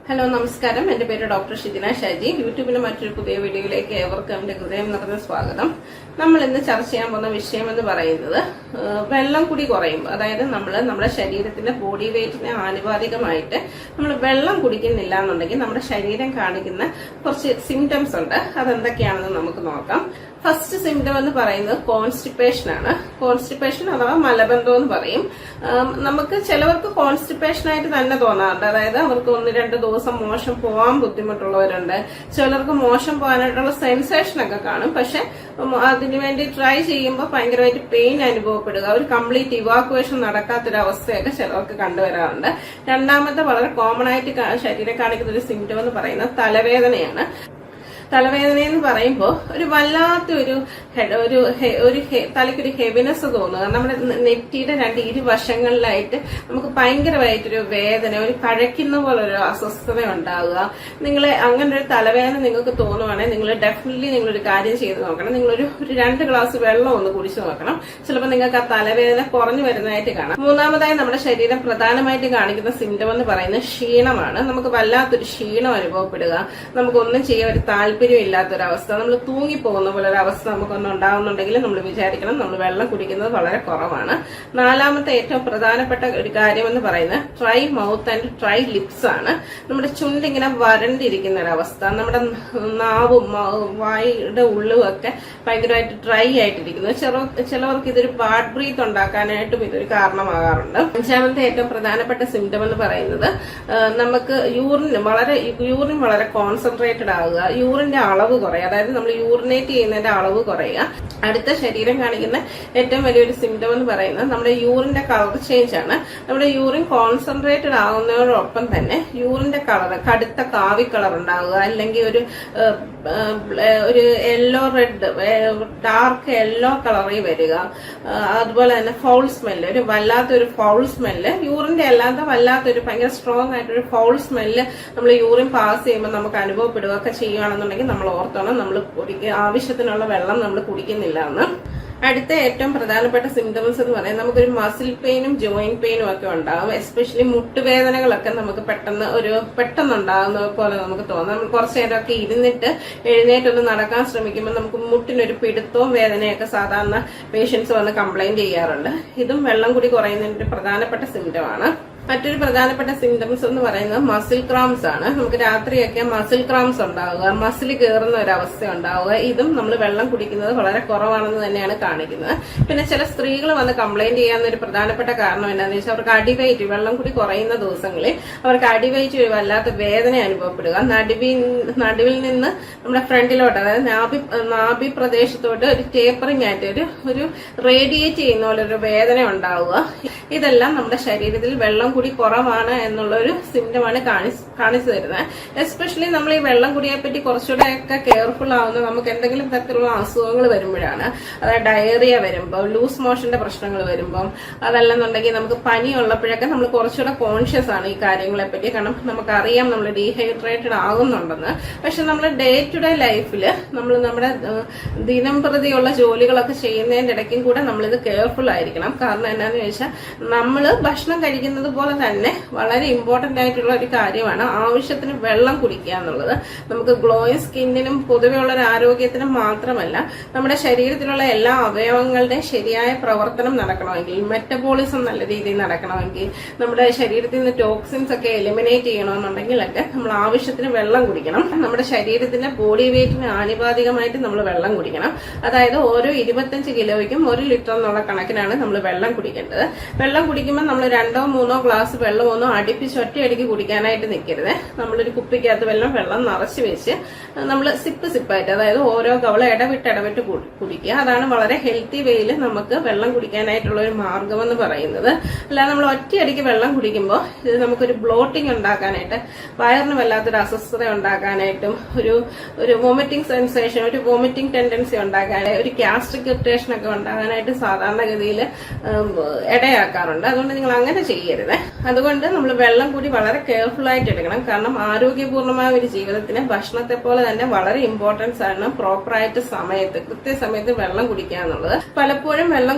Hello നമസ്കാരം. എന്റെ പേര് ഡോക്ടർ ഷിജിന ഷാജി. യൂട്യൂബിലെ മറ്റൊരു പുതിയ വീഡിയോയിലേക്ക് ഏവർക്കും എന്റെ ഹൃദയം നിറഞ്ഞ സ്വാഗതം. നമ്മൾ ഇന്ന് ചർച്ച ചെയ്യാൻ പോകുന്ന വിഷയം എന്ന് പറയുന്നത് വെള്ളം കുടി കുറയും. അതായത് നമ്മുടെ ശരീരത്തിന്റെ ബോഡി വെയിറ്റിന് ആനുപാതികമായിട്ട് നമ്മൾ വെള്ളം കുടിക്കുന്നില്ല എന്നുണ്ടെങ്കിൽ നമ്മുടെ ശരീരം കാണിക്കുന്ന കുറച്ച് സിംറ്റംസ് ഉണ്ട്. അതെന്തൊക്കെയാണെന്ന് നമുക്ക് നോക്കാം. ഫസ്റ്റ് സിംറ്റം എന്ന് പറയുന്നത് കോൺസ്റ്റിപ്പേഷൻ ആണ്. കോൺസ്റ്റിപ്പേഷൻ അഥവാ മലബന്ധം എന്ന് പറയും. നമുക്ക് ചിലവർക്ക് കോൺസ്റ്റിപ്പേഷൻ ആയിട്ട് തന്നെ തോന്നാറുണ്ട്. അതായത് അവർക്ക് 1-2 ദിവസം മോശം പോകാൻ ബുദ്ധിമുട്ടുള്ളവരുണ്ട്. ചിലർക്ക് മോശം പോകാനായിട്ടുള്ള സെൻസേഷൻ ഒക്കെ കാണും. പക്ഷെ അതിനുവേണ്ടി ട്രൈ ചെയ്യുമ്പോൾ ഭയങ്കരമായിട്ട് പെയിൻ അനുഭവപ്പെടുക, ഒരു കംപ്ലീറ്റ് ഇവാക്വേഷൻ നടക്കാത്തൊരവസ്ഥയൊക്കെ ചിലർക്ക് കണ്ടുവരാറുണ്ട്. രണ്ടാമത്തെ വളരെ കോമൺ ആയിട്ട് ശരീരം കാണിക്കുന്ന ഒരു സിംറ്റം എന്ന് പറയുന്നത് തലവേദനയാണ്. തലവേദന എന്ന് പറയുമ്പോൾ ഒരു വല്ലാത്തൊരു തലയ്ക്കൊരു ഹെവിനെസ് തോന്നുക. നമ്മുടെ നെറ്റിയുടെ ഇരുവശങ്ങളിലായിട്ട് നമുക്ക് ഭയങ്കരമായിട്ടൊരു വേദന, ഒരു കഴയ്ക്കുന്ന പോലെ ഒരു അസ്വസ്ഥത ഉണ്ടാവുക. നിങ്ങൾ അങ്ങനെ ഒരു തലവേദന നിങ്ങൾക്ക് തോന്നുവാണെങ്കിൽ നിങ്ങൾ ഡെഫിനറ്റ്ലി നിങ്ങളൊരു കാര്യം ചെയ്ത് നോക്കണം. നിങ്ങളൊരു 2 ഗ്ലാസ് വെള്ളം ഒന്ന് കുടിച്ചു നോക്കണം. ചിലപ്പോൾ നിങ്ങൾക്ക് ആ തലവേദന കുറഞ്ഞു വരുന്നതായിട്ട് കാണാം. മൂന്നാമതായി നമ്മുടെ ശരീരം പ്രധാനമായിട്ട് കാണിക്കുന്ന സിംറ്റം എന്ന് പറയുന്നത് ക്ഷീണമാണ്. നമുക്ക് വല്ലാത്തൊരു ക്ഷീണം അനുഭവപ്പെടുക, നമുക്കൊന്നും ചെയ്യാൻ ഒരു താല്പര്യം ഇല്ലാത്തൊരവസ്ഥ, നമ്മൾ തൂങ്ങിപ്പോകുന്ന പോലെ ഒരു അവസ്ഥ നമുക്കൊന്നും ഉണ്ടാവുന്നുണ്ടെങ്കിൽ നമ്മൾ വിചാരിക്കണം നമ്മൾ വെള്ളം കുടിക്കുന്നത് വളരെ കുറവാണ്. നാലാമത്തെ ഏറ്റവും പ്രധാനപ്പെട്ട ഒരു കാര്യം എന്ന് പറയുന്നത് dry mouth and dry lips ആണ്. നമ്മുടെ ചുണ്ടിങ്ങനെ വരണ്ടിരിക്കുന്ന ഒരവസ്ഥ, നമ്മുടെ നാവും വായുടെ ഉള്ളുമൊക്കെ ഭയങ്കരമായിട്ട് ഡ്രൈ ആയിട്ടിരിക്കുന്നു. ചിലവർക്ക് ഇതൊരു ബാഡ് ബ്രീത്ത് ഉണ്ടാക്കാനായിട്ടും ഇതൊരു കാരണമാകാറുണ്ട്. അഞ്ചാമത്തെ ഏറ്റവും പ്രധാനപ്പെട്ട സിംറ്റം എന്ന് പറയുന്നത് നമുക്ക് യൂറിൻ വളരെ കോൺസെൻട്രേറ്റഡ് ആവുക, യൂറിന്റെ അളവ് കുറയുക. അതായത് നമ്മൾ യൂറിനേറ്റ് ചെയ്യുന്നതിന്റെ അളവ് കുറയുക. അടുത്ത ശരീരം കാണിക്കുന്ന ഏറ്റവും വലിയൊരു സിംറ്റം എന്ന് പറയുന്നത് നമ്മുടെ യൂറിന്റെ കളർ ചേഞ്ച് ആണ്. നമ്മുടെ യൂറിൻ കോൺസെൻട്രേറ്റഡ് ആകുന്നതോടൊപ്പം തന്നെ യൂറിന്റെ കളർ കടുത്ത കാവി കളർ ഉണ്ടാവുക, അല്ലെങ്കിൽ ഒരു യെല്ലോ റെഡ് ഡാർക്ക് യെല്ലോ കളറിൽ വരിക. അതുപോലെ തന്നെ ഫൗൾ സ്മെല്ല്, ഒരു വല്ലാത്തൊരു ഫൗൾ സ്മെല്ല്, യൂറിന്റെ അല്ലാത്ത വല്ലാത്തൊരു ഭയങ്കര സ്ട്രോങ് ആയിട്ടൊരു ഫൗൾ സ്മെല്ല് നമ്മൾ യൂറിൻ പാസ് ചെയ്യുമ്പോൾ നമുക്ക് അനുഭവപ്പെടുകയൊക്കെ ചെയ്യുകയാണെന്നുണ്ടെങ്കിൽ നമ്മൾ ഓർത്തോണം നമ്മൾ ആവശ്യത്തിനുള്ള വെള്ളം നമ്മൾ കുടിക്കുന്നില്ല എന്ന്. അടുത്ത ഏറ്റവും പ്രധാനപ്പെട്ട സിംറ്റംസ് എന്ന് പറയുന്നത് നമുക്കൊരു മസിൽ പെയിനും ജോയിന്റ് പെയിനും ഒക്കെ ഉണ്ടാകും. എസ്പെഷ്യലി മുട്ടുവേദനകളൊക്കെ നമുക്ക് പെട്ടെന്നുണ്ടാകുന്ന പോലെ നമുക്ക് തോന്നും. നമ്മൾ കുറച്ചു നേരമൊക്കെ ഇരുന്നിട്ട് എഴുന്നേറ്റൊന്ന് നടക്കാൻ ശ്രമിക്കുമ്പോൾ നമുക്ക് മുട്ടിനൊരു പിടുത്തവും വേദനയൊക്കെ സാധാരണ പേഷ്യൻസ് വന്ന് കംപ്ലൈന്റ് ചെയ്യാറുണ്ട്. ഇതും വെള്ളം കൂടി കുറയുന്നതിന്റെ പ്രധാനപ്പെട്ട സിംറ്റമാണ്. മറ്റൊരു പ്രധാനപ്പെട്ട സിംറ്റംസ് എന്ന് പറയുന്നത് മസിൽ ക്രാംസ് ആണ്. നമുക്ക് രാത്രിയൊക്കെ മസിൽ ക്രാംസ് ഉണ്ടാവുക, മസിൽ കയറുന്ന ഒരവസ്ഥ ഉണ്ടാവുക. ഇതും നമ്മൾ വെള്ളം കുടിക്കുന്നത് വളരെ കുറവാണെന്ന് തന്നെയാണ് കാണിക്കുന്നത്. പിന്നെ ചില സ്ത്രീകൾ വന്ന് കംപ്ലൈന്റ് ചെയ്യാവുന്ന ഒരു പ്രധാനപ്പെട്ട കാരണം എന്താണെന്ന് വെച്ചാൽ അവർക്ക് അടിവയറ്റ്, വെള്ളം കൂടി കുറയുന്ന ദിവസങ്ങളിൽ അവർക്ക് അടിവയറ്റ് ഒരു വല്ലാത്ത വേദന അനുഭവപ്പെടുക. നടുവിൽ നിന്ന് നമ്മുടെ ഫ്രണ്ടിലോട്ട്, അതായത് നാഭി പ്രദേശത്തോട്ട് ഒരു ടേപ്പറിംഗ് ആയിട്ട് ഒരു റേഡിയേറ്റ് ചെയ്യുന്ന പോലെ ഒരു വേദന ഉണ്ടാവുക. ഇതെല്ലാം നമ്മുടെ ശരീരത്തിൽ വെള്ളം കൂടി കുറവാണ് എന്നുള്ള ഒരു സിംറ്റമാണ് കാണിച്ചു തരുന്നത്. എസ്പെഷ്യലി നമ്മൾ ഈ വെള്ളം കുടിയെ പറ്റി കുറച്ചുകൂടെ ഒക്കെ കെയർഫുൾ ആവുന്നത് നമുക്ക് എന്തെങ്കിലും തരത്തിലുള്ള അസുഖങ്ങൾ വരുമ്പോഴാണ്. അതായത് ഡയറിയ വരുമ്പോൾ, ലൂസ് മോഷന്റെ പ്രശ്നങ്ങൾ വരുമ്പോൾ, അതല്ലെന്നുണ്ടെങ്കിൽ നമുക്ക് പനി ഉള്ളപ്പോഴൊക്കെ നമ്മൾ കുറച്ചുകൂടെ കോൺഷ്യസ് ആണ് ഈ കാര്യങ്ങളെ പറ്റി. കാരണം നമുക്കറിയാം നമ്മൾ ഡീഹൈഡ്രേറ്റഡ് ആകുന്നുണ്ടെന്ന്. പക്ഷെ നമ്മൾ ഡേ ടു ഡേ ലൈഫിൽ നമ്മൾ നമ്മുടെ ദിനം പ്രതിയുള്ള ജോലികളൊക്കെ ചെയ്യുന്നതിന്റെ ഇടയ്ക്കും കൂടെ നമ്മളിത് കെയർഫുൾ ആയിരിക്കണം. കാരണം എന്താണെന്ന് ചോദിച്ചാൽ നമ്മൾ ഭക്ഷണം കഴിക്കുന്നത് പോലെ തന്നെ വളരെ ഇമ്പോർട്ടന്റ് ആയിട്ടുള്ള ഒരു കാര്യമാണ് ആവശ്യത്തിന് വെള്ളം കുടിക്കുക എന്നുള്ളത്. നമുക്ക് ഗ്ലോയിങ് സ്കിന്നിനും പൊതുവെയുള്ള ഒരു ആരോഗ്യത്തിനും മാത്രമല്ല, നമ്മുടെ ശരീരത്തിലുള്ള എല്ലാ അവയവങ്ങളുടെയും ശരിയായ പ്രവർത്തനം നടക്കണമെങ്കിൽ, മെറ്റബോളിസം നല്ല രീതിയിൽ നടക്കണമെങ്കിൽ, നമ്മുടെ ശരീരത്തിൽ നിന്ന് ടോക്സിൻസ് ഒക്കെ എലിമിനേറ്റ് ചെയ്യണമെന്നുണ്ടെങ്കിലൊക്കെ നമ്മൾ ആവശ്യത്തിന് വെള്ളം കുടിക്കണം. നമ്മുടെ ശരീരത്തിന്റെ ബോഡി വെയിറ്റിന് ആനുപാതികമായിട്ട് നമ്മൾ വെള്ളം കുടിക്കണം. അതായത് ഓരോ 25 കിലോയ്ക്കും 1 ലിറ്റർ എന്നുള്ള കണക്കിനാണ് നമ്മൾ വെള്ളം കുടിക്കേണ്ടത്. വെള്ളം കുടിക്കുമ്പോൾ നമ്മൾ 2-3 ഗ്ലാസ് വെള്ളമൊന്നും അടുപ്പിച്ച് ഒറ്റയടിക്ക് കുടിക്കാനായിട്ട് നിൽക്കരുത്. നമ്മളൊരു കുപ്പിക്കകത്ത് വെള്ളം നിറച്ച് വെച്ച് നമ്മൾ സിപ്പായിട്ട്, അതായത് ഓരോ കവള ഇടവിട്ട് കുടിക്കുക. അതാണ് വളരെ ഹെൽത്തി വേയിൽ നമുക്ക് വെള്ളം കുടിക്കാനായിട്ടുള്ള ഒരു മാർഗം എന്ന് പറയുന്നത്. അല്ലാതെ നമ്മൾ ഒറ്റയടിക്ക് വെള്ളം കുടിക്കുമ്പോൾ ഇത് നമുക്കൊരു ബ്ലോട്ടിംഗ് ഉണ്ടാക്കാനായിട്ട്, വയറിന് വല്ലാത്തൊരു അസ്വസ്ഥത ഉണ്ടാക്കാനായിട്ടും, ഒരു വോമിറ്റിംഗ് സെൻസേഷൻ, ഒരു വോമിറ്റിംഗ് ടെൻഡൻസി ഉണ്ടാക്കാനായിട്ട്, ഒരു ഗ്യാസ്ട്രിക് ഇറിറ്റേഷൻ ഒക്കെ ഉണ്ടാകാനായിട്ട് സാധാരണഗതിയിൽ ഇടയാക്കാറുണ്ട്. അതുകൊണ്ട് നിങ്ങൾ അങ്ങനെ ചെയ്യരുത്. അതുകൊണ്ട് നമ്മൾ വെള്ളം കൂടി വളരെ കെയർഫുൾ ആയിട്ട് എടുക്കണം. കാരണം ആരോഗ്യപൂർണമായ ഒരു ജീവിതത്തിന് ഭക്ഷണത്തെ പോലെ തന്നെ വളരെ ഇമ്പോർട്ടൻസ് ആണ് പ്രോപ്പറായിട്ട് കൃത്യസമയത്ത് വെള്ളം കുടിക്കുക എന്നുള്ളത്. പലപ്പോഴും വെള്ളം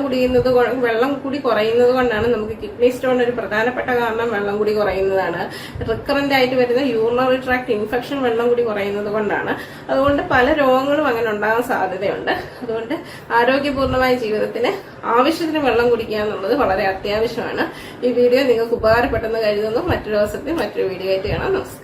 കൂടി കുറയുന്നത് കൊണ്ടാണ് നമുക്ക് കിഡ്നി സ്റ്റോൺ ഒരു പ്രധാനപ്പെട്ട കാരണം വെള്ളം കൂടി കുറയുന്നതാണ്. റിക്കറന്റ് ആയിട്ട് വരുന്ന യൂറിനറി ട്രാക്ട് ഇൻഫെക്ഷൻ വെള്ളം കൂടി കുറയുന്നത് കൊണ്ടാണ്. അതുകൊണ്ട് പല രോഗങ്ങളും അങ്ങനെ ഉണ്ടാകാൻ സാധ്യതയുണ്ട്. അതുകൊണ്ട് ആരോഗ്യപൂർണമായ ജീവിതത്തിന് ആവശ്യത്തിന് വെള്ളം കുടിക്കുക എന്നുള്ളത് വളരെ അത്യാവശ്യമാണ്. ഈ വീഡിയോ നിങ്ങൾക്ക് ഉപകാരപ്പെട്ടെന്ന് കരുതുന്നു. മറ്റൊരു ദിവസത്തിൽ മറ്റൊരു വീഡിയോ ആയിട്ട് കാണാം. നമസ്കാരം.